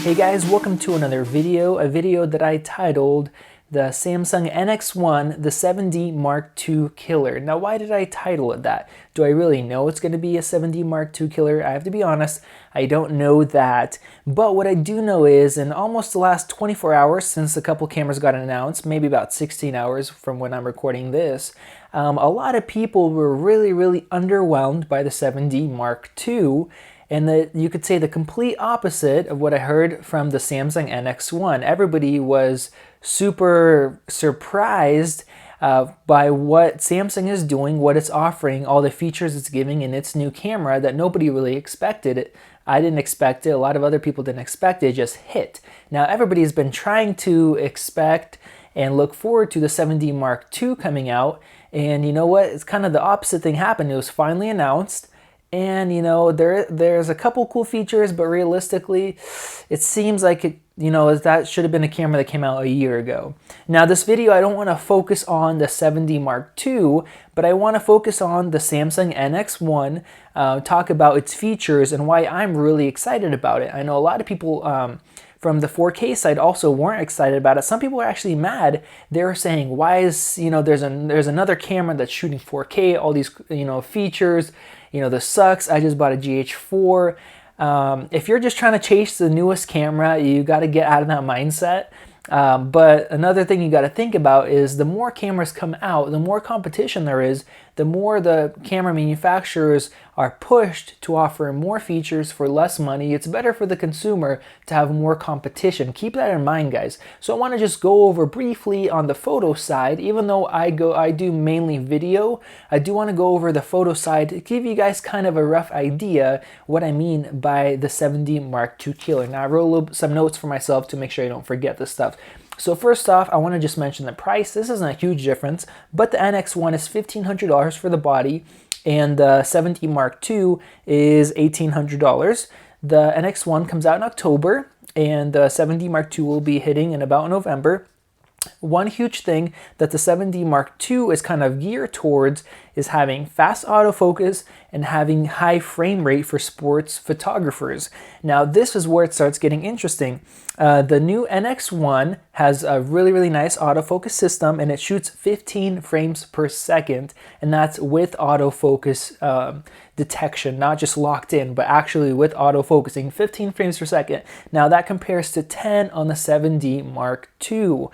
Hey guys, welcome to another video, a video that I titled the Samsung NX1, the 7D Mark II Killer. Now why did I title it that? Do I really know it's going to be a 7D Mark II killer? I have to be honest, I don't know that. But what I do know is in almost the last 24 hours since a couple cameras got announced, maybe about 16 hours from when I'm recording this, a lot of people were really underwhelmed by the 7D Mark II. And you could say the complete opposite of what I heard from the Samsung NX1. Everybody was super surprised by what Samsung is doing, what it's offering, all the features it's giving in its new camera that nobody really expected. I didn't expect it. A lot of other people didn't expect it. It just hit. Now everybody's been trying to expect and look forward to the 7D Mark II coming out. And you know what? It's kind of the opposite thing happened. It was finally announced. And you know, there's a couple cool features, but realistically, it seems like that should have been a camera that came out a year ago. Now this video, I don't want to focus on the 7D Mark II, but I want to focus on the Samsung NX1, talk about its features and why I'm really excited about it. I know a lot of people from the 4K side also weren't excited about it. Some people are actually mad. They're saying, why is, there's another camera that's shooting 4K, all these, features, this sucks. I just bought a GH4. If you're just trying to chase the newest camera, you got to get out of that mindset. But another thing you got to think about is the more cameras come out, the more competition there is, the more the camera manufacturers are pushed to offer more features for less money. It's better for the consumer to have more competition. Keep that in mind, guys. So I want to just go over briefly on the photo side. Even though I do mainly video, I do want to go over the photo side to give you guys kind of a rough idea what I mean by the 7D Mark II killer. Now I wrote some notes for myself to make sure I don't forget this stuff. So first off, I want to just mention the price. This isn't a huge difference, but the NX1 is $1,500 for the body, and the 7D Mark II is $1,800. The NX1 comes out in October, and the 7D Mark II will be hitting in about November. One huge thing that the 7D Mark II is kind of geared towards is having fast autofocus and having high frame rate for sports photographers. Now this is where it starts getting interesting. The new NX1 has a really nice autofocus system, and it shoots 15 frames per second, and that's with autofocus detection, not just locked in, but actually with autofocusing, 15 frames per second. Now that compares to 10 on the 7D Mark II.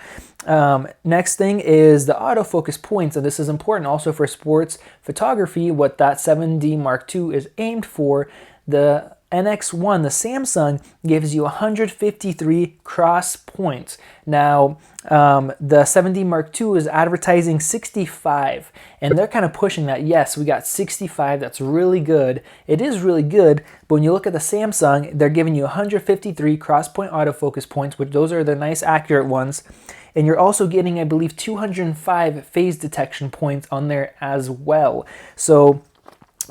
Next thing is the autofocus points, and this is important also for sports photography, what that 7D Mark II is aimed for. The NX1, the Samsung, gives you 153 cross points. Now, the 7D Mark II is advertising 65, and they're kind of pushing that. Yes, we got 65, that's really good. It is really good, but when you look at the Samsung, they're giving you 153 cross point autofocus points, which those are the nice accurate ones. And you're also getting, I believe, 205 phase detection points on there as well. So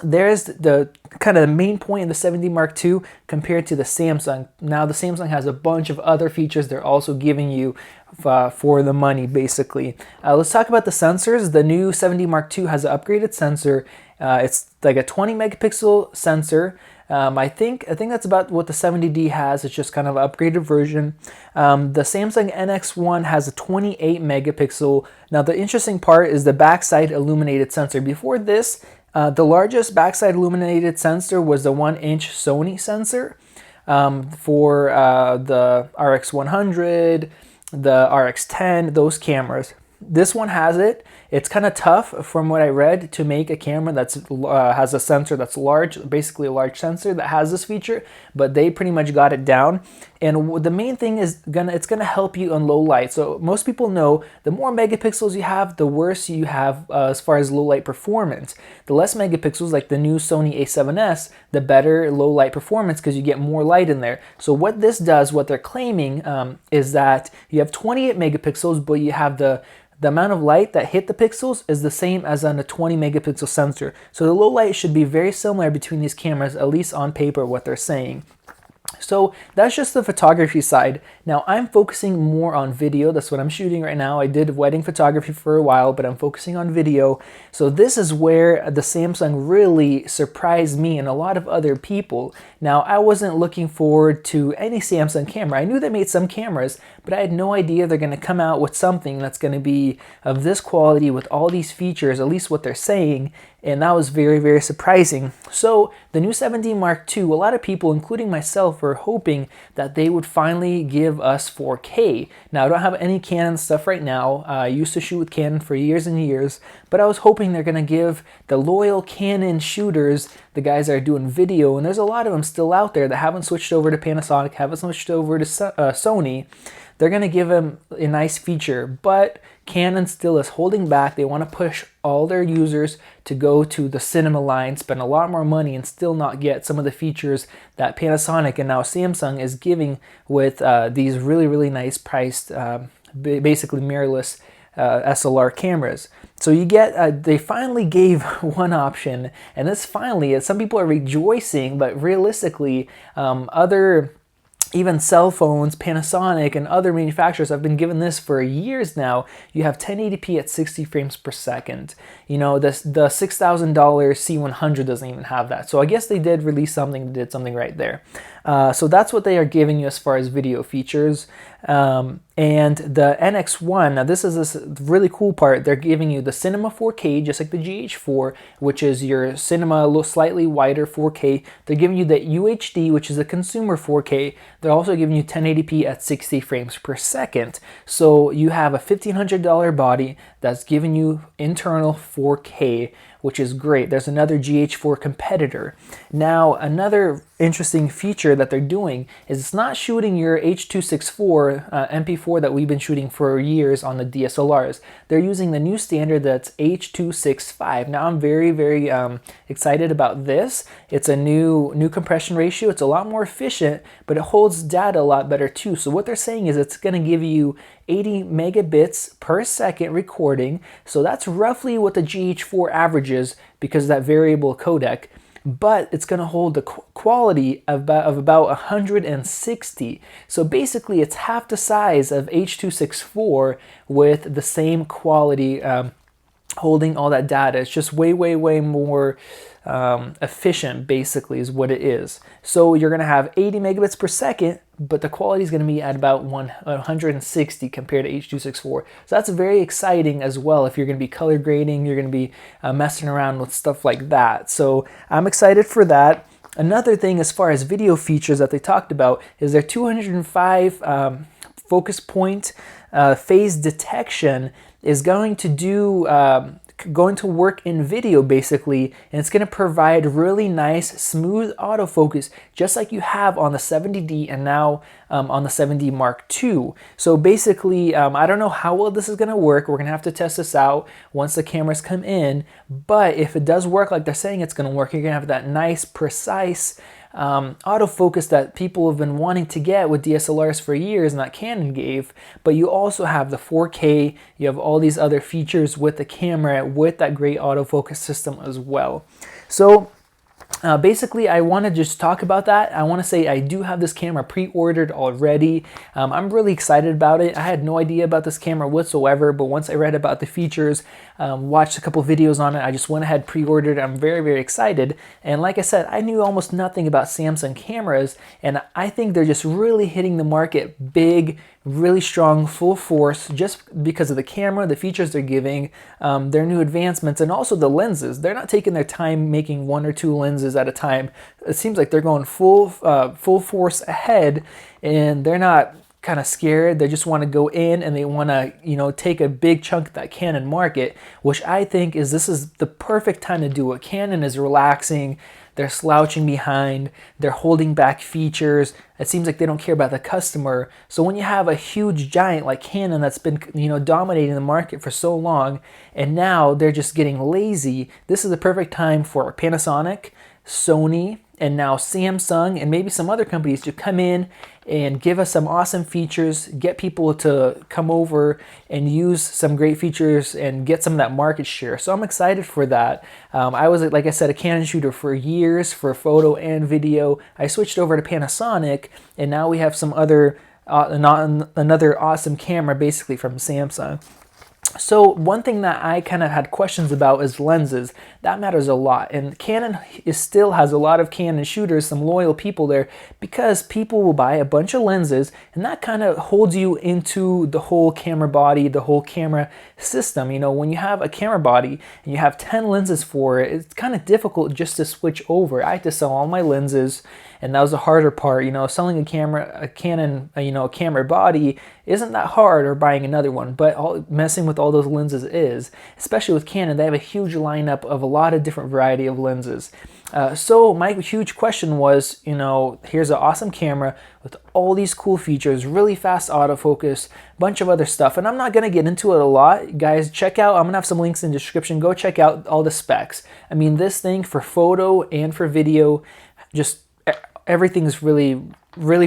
there's the kind of the main point in the 7D Mark II compared to the Samsung. Now the Samsung has a bunch of other features they're also giving you for the money, basically. Let's talk about the sensors. The new 7D Mark II has an upgraded sensor. It's like a 20 megapixel sensor. I think that's about what the 70D has. It's just kind of an upgraded version. The Samsung NX1 has a 28 megapixel. Now the interesting part is the backside illuminated sensor. Before this, the largest backside illuminated sensor was the 1-inch Sony sensor for the RX100, the RX10, those cameras. This one has it. It's kind of tough, from what I read, to make a camera that's has a sensor that's large, basically a large sensor that has this feature, but they pretty much got it down. And the main thing is it's gonna help you on low light. So most people know the more megapixels you have, the worse you have as far as low light performance. The less megapixels, like the new Sony a7S, the better low light performance because you get more light in there. So what this does, what they're claiming, is that you have 28 megapixels, but you have the amount of light that hit the pixels is the same as on a 20 megapixel sensor. So the low light should be very similar between these cameras, at least on paper, what they're saying. So that's just the photography side. Now I'm focusing more on video. That's what I'm shooting right now. I did wedding photography for a while, but I'm focusing on video. So this is where the Samsung really surprised me and a lot of other people. Now I wasn't looking forward to any Samsung camera. I knew they made some cameras, but I had no idea they're going to come out with something that's going to be of this quality with all these features, at least what they're saying. And that was very, very surprising. So the new 7D Mark II, a lot of people, including myself, were hoping that they would finally give us 4K. Now, I don't have any Canon stuff right now. I used to shoot with Canon for years and years, but I was hoping they're gonna give the loyal Canon shooters, the guys that are doing video, and there's a lot of them still out there that haven't switched over to Panasonic, haven't switched over to Sony. They're going to give them a nice feature, but Canon still is holding back. They want to push all their users to go to the cinema line, spend a lot more money, and still not get some of the features that Panasonic and now Samsung is giving with these really, really nice priced, basically mirrorless SLR cameras. So you get, they finally gave one option, and this finally, some people are rejoicing, but realistically, even cell phones, Panasonic, and other manufacturers have been given this for years now. You have 1080p at 60 frames per second. You know, the $6,000 C100 doesn't even have that. So I guess they did release something, did something right there. So that's what they are giving you as far as video features. And the NX1, now this is this really cool part, they're giving you the Cinema 4K, just like the GH4, which is your Cinema, a little slightly wider 4K. They're giving you the UHD, which is a consumer 4K. They're also giving you 1080p at 60 frames per second. So you have a $1,500 body that's giving you internal 4K, which is great. There's another GH4 competitor. Now, another interesting feature that they're doing is it's not shooting your H.264 MP4 that we've been shooting for years on the DSLRs. They're using the new standard that's H.265. Now, I'm very, very excited about this. It's a new compression ratio. It's a lot more efficient, but it holds data a lot better too. So what they're saying is it's going to give you 80 megabits per second recording. So that's roughly what the GH4 averages because of that variable codec. But it's going to hold the quality of about 160. So basically it's half the size of H.264 with the same quality holding all that data. It's just way, way, way more efficient, basically, is what it is. So you're going to have 80 megabits per second, but the quality is going to be at about 160 compared to H.264. So that's very exciting as well if you're going to be color grading, you're going to be messing around with stuff like that. So I'm excited for that. Another thing as far as video features that they talked about is their 205 focus point phase detection is going to work in video basically, and it's going to provide really nice smooth autofocus just like you have on the 70D and now on the 7D Mark II. So basically, I don't know how well this is going to work. We're going to have to test this out once the cameras come in, but if it does work like they're saying it's going to work, you're going to have that nice precise autofocus that people have been wanting to get with DSLRs for years and that Canon gave, but you also have the 4K, you have all these other features with the camera with that great autofocus system as well. So basically, I want to just talk about that. I want to say I do have this camera pre-ordered already. I'm really excited about it. I had no idea about this camera whatsoever, but once I read about the features, watched a couple videos on it, I just went ahead, pre-ordered. I'm very, very excited. And like I said, I knew almost nothing about Samsung cameras, and I think they're just really hitting the market big, really strong, full force, just because of the camera, the features they're giving, their new advancements, and also the lenses. They're not taking their time making one or two lenses at a time. It seems like they're going full force ahead, and they're not kind of scared. They just want to go in and they want to, you know, take a big chunk of that Canon market, which I think this is the perfect time to do it. Canon is relaxing. They're slouching behind, they're holding back features. It seems like they don't care about the customer. So when you have a huge giant like Canon that's been, you know, dominating the market for so long, and now they're just getting lazy, this is the perfect time for Panasonic, Sony, and now Samsung and maybe some other companies to come in and give us some awesome features, get people to come over and use some great features and get some of that market share. So I'm excited for that. I was, like I said, a Canon shooter for years for photo and video. I switched over to Panasonic, and now we have some other another awesome camera basically from Samsung. So one thing that I kind of had questions about is lenses. That matters a lot, and Canon still has a lot of Canon shooters, some loyal people there, because people will buy a bunch of lenses, and that kind of holds you into the whole camera body, the whole camera system. You know, when you have a camera body and you have 10 lenses for it, it's kind of difficult just to switch over. I had to sell all my lenses, and that was the harder part. You know, selling a Canon, a camera body isn't that hard, or buying another one, but messing with all those lenses is. Especially with Canon, they have a huge lineup of a lot of different variety of lenses. So my huge question was, here's an awesome camera with all these cool features, really fast autofocus, bunch of other stuff, and I'm not going to get into it a lot. Guys, check out, I'm going to have some links in the description. Go check out all the specs. I mean, this thing for photo and for video, just everything's really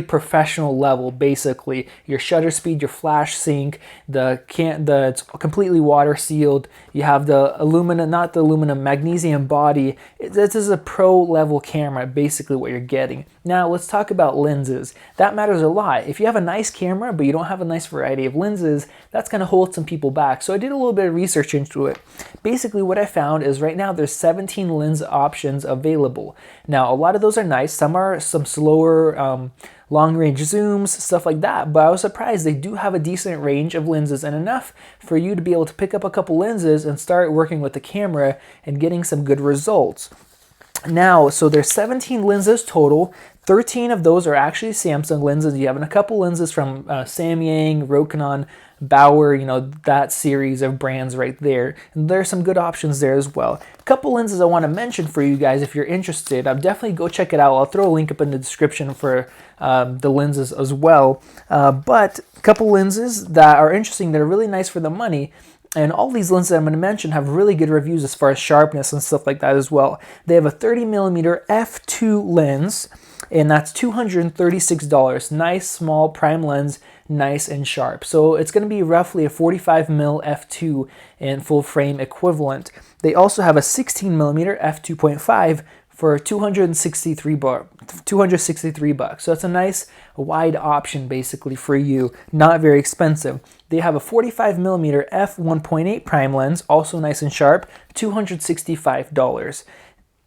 professional level. Basically, your shutter speed, your flash sync, it's completely water sealed. You have the magnesium body. This is a pro level camera, basically what you're getting. Now let's talk about lenses. That matters a lot. If you have a nice camera but you don't have a nice variety of lenses, that's going to hold some people back. So I did a little bit of research into it. Basically what I found is right now there's 17 lens options available. Now a lot of those are nice. Some are some slower long range zooms, stuff like that, but I was surprised they do have a decent range of lenses, and enough for you to be able to pick up a couple lenses and start working with the camera and getting some good results. Now, so there's 17 lenses total. 13 of those are actually Samsung lenses. You have a couple lenses from Samyang, Rokinon, Bauer, that series of brands right there. And there's some good options there as well. A couple lenses I want to mention for you guys if you're interested. I'll definitely go check it out. I'll throw a link up in the description for the lenses as well. But a couple lenses that are interesting, that are really nice for the money. And all these lenses that I'm going to mention have really good reviews as far as sharpness and stuff like that as well. They have a 30mm f2 lens, and that's $236. Nice small prime lens, nice and sharp. So it's going to be roughly a 45mm f2 and full frame equivalent. They also have a 16mm f2.5 for $263. So that's a nice wide option basically for you, not very expensive. They have a 45mm f1.8 prime lens, also nice and sharp, $265.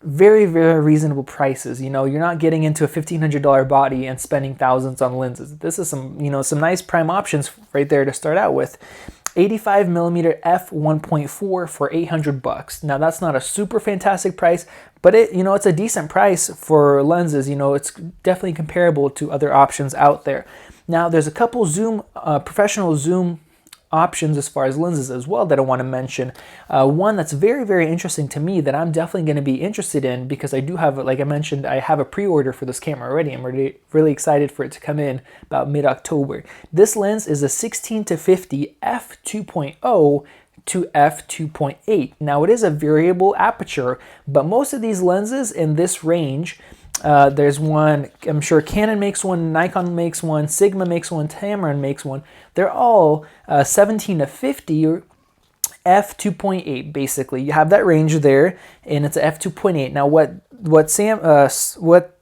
Very, very reasonable prices. You're not getting into a $1,500 body and spending thousands on lenses. This is some nice prime options right there to start out with. 85mm f1.4 for $800. Now that's not a super fantastic price, but it's a decent price for lenses. It's definitely comparable to other options out there. Now there's a couple professional zoom options as far as lenses as well that I want to mention. One that's very, very interesting to me that I'm definitely going to be interested in, because I do have, like I mentioned, I have a pre-order for this camera already. I'm really excited for it to come in about mid-October. This lens is a 16-50 f2.0 to f2.8. Now it is a variable aperture, but most of these lenses in this range, there's one, I'm sure Canon makes one, Nikon makes one, Sigma makes one, Tamron makes one. They're all 17-50 or f2.8 basically. You have that range there, and it's a f2.8. Now what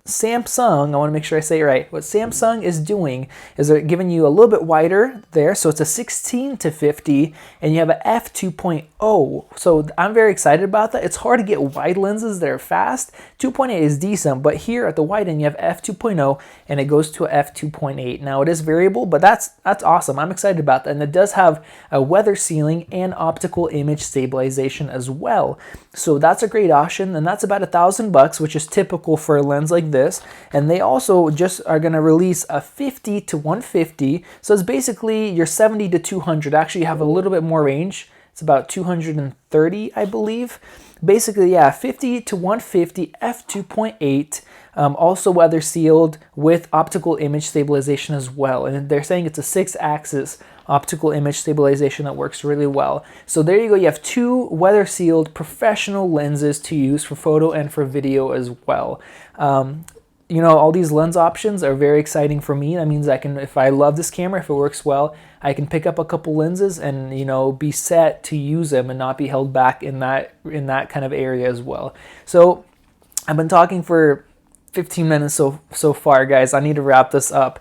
Samsung, I want to make sure I say it right. What Samsung is doing is they're giving you a little bit wider there, so it's a 16-50, and you have a f2.0. So I'm very excited about that. It's hard to get wide lenses that are fast. 2.8 is decent, but here at the wide end you have f2.0, and it goes to a f2.8. Now it is variable, but that's awesome. I'm excited about that, and it does have a weather sealing and optical image stabilization as well. So that's a great option, and that's about $1,000, which is typical for a lens like this. And they also just are going to release a 50-150, so it's basically your 70-200. Actually, you have a little bit more range. It's about 230, I believe. basically, yeah, 50 to 150 f2.8, also weather sealed with optical image stabilization as well. And they're saying it's a 6-axis optical image stabilization that works really well. So there you go. You have 2 weather sealed professional lenses to use for photo and for video as well. You know, all these lens options are very exciting for me. That means I can, if I love this camera, if it works well, I can pick up a couple lenses and, you know, be set to use them and not be held back in that kind of area as well. So I've been talking for 15 minutes so far, guys. I need to wrap this up.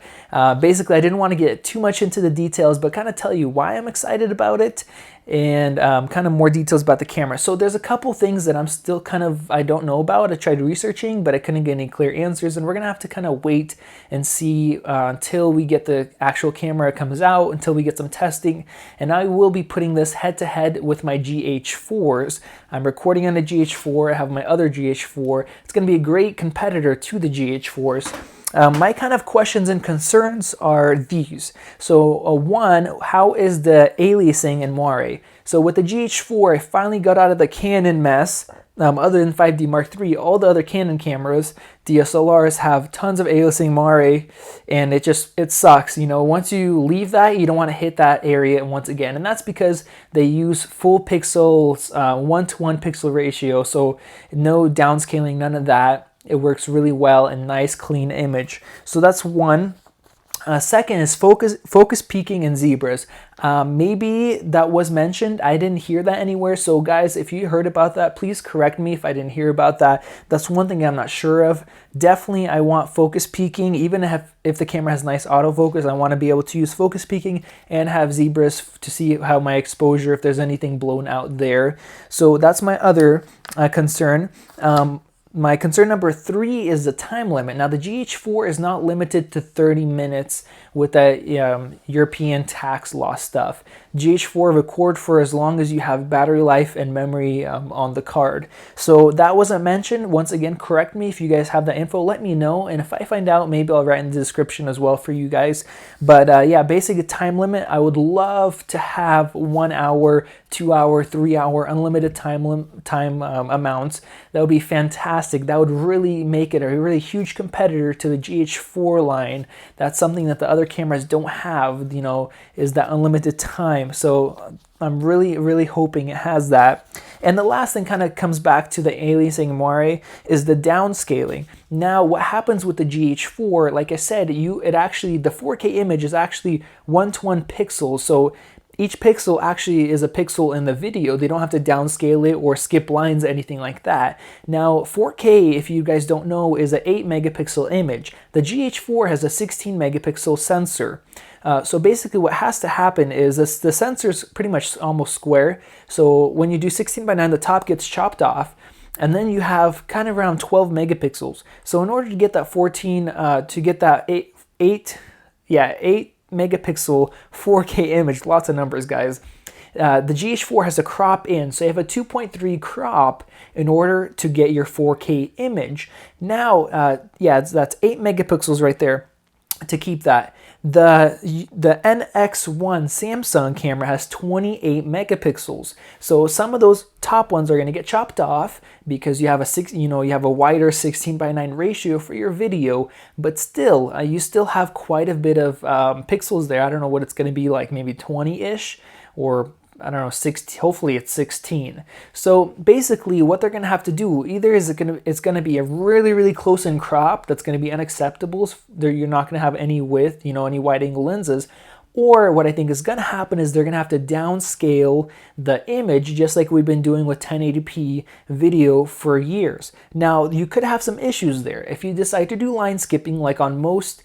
Basically, I didn't want to get too much into the details, but kind of tell you why I'm excited about it and kind of more details about the camera. So there's a couple things that I'm still I don't know about. I tried researching, but I couldn't get any clear answers, and we're gonna have to kind of wait and see until we get the actual camera comes out, until we get some testing. And I will be putting this head to head with my GH4s. I'm recording on the GH4. I have my other GH4. It's gonna be a great competitor to the GH4s. My kind of questions and concerns are these. So one, how is the aliasing in moire? So with the GH4, I finally got out of the Canon mess. Other than 5D Mark III, all the other Canon cameras, DSLRs, have tons of aliasing moire, and it sucks. You know, once you leave that, you don't want to hit that area once again, and that's because they use full pixels, 1:1 pixel ratio, so no downscaling, none of that. It works really well and nice clean image. So that's one. Second is focus peaking in zebras. Maybe that was mentioned. I didn't hear that anywhere. So guys, if you heard about that, please correct me if I didn't hear about that. That's one thing I'm not sure of. Definitely I want focus peaking. Even if the camera has nice autofocus, I want to be able to use focus peaking and have zebras to see how my exposure, if there's anything blown out there. So that's my other concern. My concern number 3 is the time limit. Now the GH4 is not limited to 30 minutes with that European tax law stuff. GH4 record for as long as you have battery life and memory on the card. So that wasn't mentioned. Once again, correct me if you guys have that info, let me know. And if I find out, maybe I'll write in the description as well for you guys. But yeah, basically time limit, I would love to have 1 hour, 2 hour, 3 hour unlimited time amounts. That would be fantastic. That would really make it a really huge competitor to the GH4 line. That's something that the other cameras don't have, you know, is that unlimited time. So I'm really, really hoping it has that. And the last thing kind of comes back to the aliasing moire is the downscaling. Now, what happens with the GH4, like I said, the 4K image is actually 1:1 pixels. So each pixel actually is a pixel in the video. They don't have to downscale it or skip lines, anything like that. Now, 4K, if you guys don't know, is an 8 megapixel image. The GH4 has a 16 megapixel sensor. So basically what has to happen is the sensor's pretty much almost square. So when you do 16:9, the top gets chopped off. And then you have kind of around 12 megapixels. So in order to get that 8 megapixel 4K image, lots of numbers, guys, the GH4 has a crop in, so you have a 2.3 crop in order to get your 4K image. Now, that's 8 megapixels right there to keep that. The NX1 Samsung camera has 28 megapixels. So some of those top ones are going to get chopped off because you have a wider 16:9 ratio for your video, but still, you still have quite a bit of pixels there. I don't know what it's going to be like, maybe 20-ish, or I don't know, 16, hopefully it's 16. So basically what they're gonna have to do, either it's gonna be a really, really close in crop that's gonna be unacceptable. You're not gonna have any width, any wide angle lenses. Or what I think is gonna happen is they're gonna have to downscale the image just like we've been doing with 1080p video for years. Now, you could have some issues there. If you decide to do line skipping like on most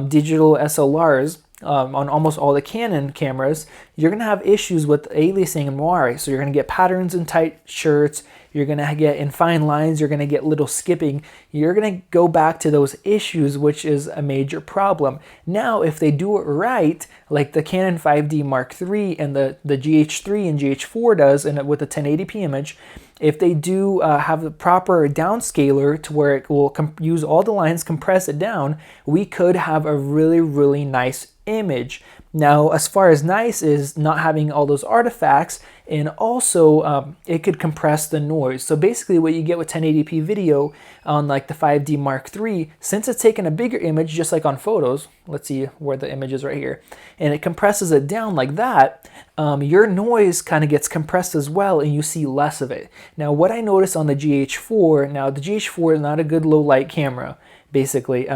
digital SLRs, on almost all the Canon cameras, you're going to have issues with aliasing and moire. So you're going to get patterns in tight shirts, you're going to get in fine lines, you're going to get little skipping. You're going to go back to those issues, which is a major problem. Now, if they do it right, like the Canon 5D Mark III and the GH3 and GH4 does, and with a 1080p image, if they do have the proper downscaler to where it will use all the lines, compress it down, we could have a really, really nice image. Now, as far as nice is not having all those artifacts, and also it could compress the noise. So basically what you get with 1080p video on like the 5D Mark III, since it's taking a bigger image, just like on photos, let's see where the image is right here, and it compresses it down like that, your noise kind of gets compressed as well and you see less of it. Now what I noticed on the GH4, now the GH4 is not a good low light camera, basically.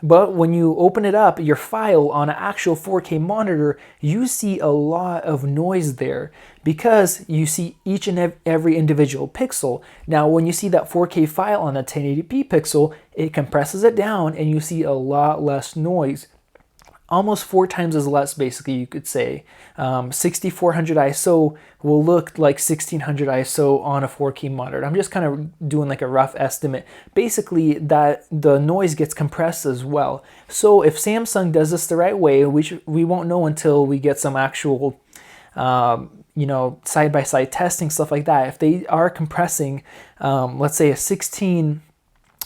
But when you open it up, your file on an actual 4K monitor, you see a lot of noise there because you see each and every individual pixel. Now, when you see that 4K file on a 1080p pixel, it compresses it down and you see a lot less noise. Almost 4 times as less, basically, you could say. 6400 ISO will look like 1600 ISO on a 4K monitor. I'm just kind of doing like a rough estimate. Basically, that the noise gets compressed as well. So if Samsung does this the right way, which we won't know until we get some actual you know, side-by-side testing, stuff like that. If they are compressing, let's say a 16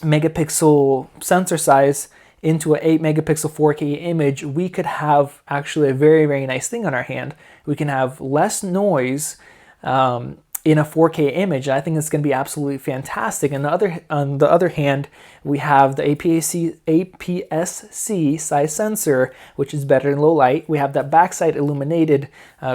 megapixel sensor size into an 8 megapixel 4K image, we could have actually a very, very nice thing on our hand. We can have less noise in a 4K image. I think it's going to be absolutely fantastic. And on the other hand, we have the APS-C size sensor, which is better in low light. We have that backside illuminated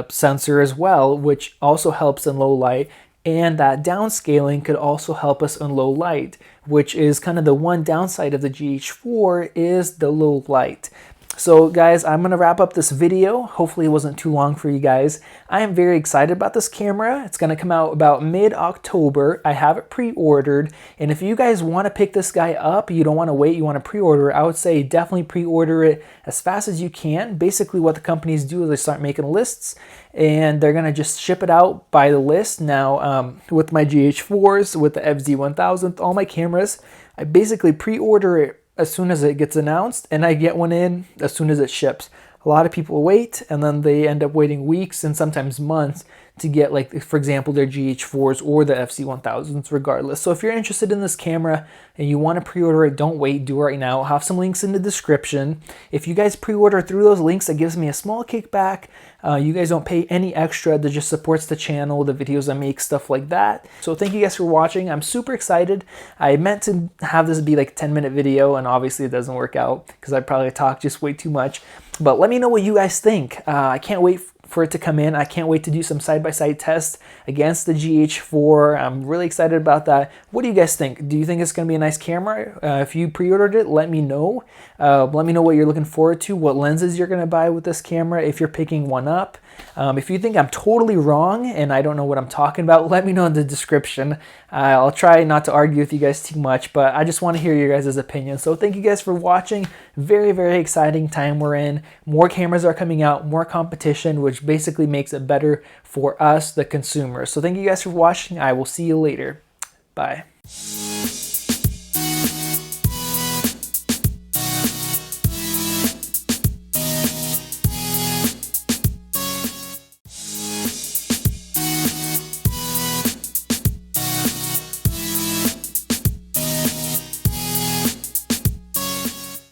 sensor as well, which also helps in low light. And that downscaling could also help us in low light, which is kind of the one downside of the GH4 is the low light. So guys, I'm going to wrap up this video. Hopefully it wasn't too long for you guys. I am very excited about this camera. It's going to come out about mid-October. I have it pre-ordered. And if you guys want to pick this guy up, you don't want to wait, you want to pre-order it, I would say definitely pre-order it as fast as you can. Basically what the companies do is they start making lists and they're going to just ship it out by the list. Now with my GH4s, with the FZ1000, all my cameras, I basically pre-order it as soon as it gets announced, and I get one in as soon as it ships. A lot of people wait, and then they end up waiting weeks and sometimes months to get, like, for example, their GH4s or the FZ1000s regardless. So if you're interested in this camera and you want to pre-order it, don't wait, do it right now. I'll have some links in the description. If you guys pre-order through those links, that gives me a small kickback. You guys don't pay any extra. That just supports the channel, the videos I make, stuff like that. So thank you guys for watching. I'm super excited. I meant to have this be like a 10-minute video, and obviously it doesn't work out because I probably talk just way too much. But let me know what you guys think. I can't wait for it to come in. I can't wait to do some side-by-side tests against the GH4. I'm really excited about that. What do you guys think? Do you think it's going to be a nice camera? If you pre-ordered it, let me know. Let me know what you're looking forward to, what lenses you're going to buy with this camera if you're picking one up. If you think I'm totally wrong and I don't know what I'm talking about, let me know in the description. I'll try not to argue with you guys too much, but I just want to hear your guys' opinion. So thank you guys for watching. Very, very exciting time we're in. More cameras are coming out, more competition, which basically makes it better for us, the consumers. So thank you guys for watching. I will see you later. Bye.